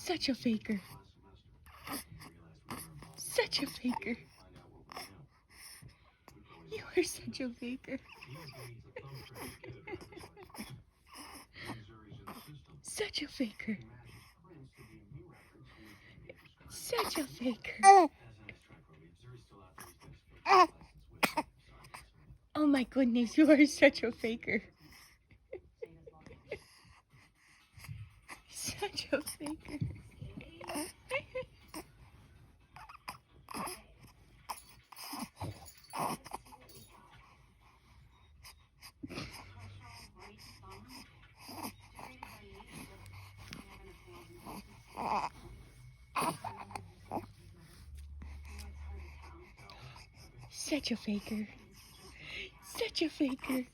Such a faker. Such a faker. You are such a faker. Such a faker. Such a faker. Oh my goodness, you are such a faker. Such a faker. Such a faker. Such a faker.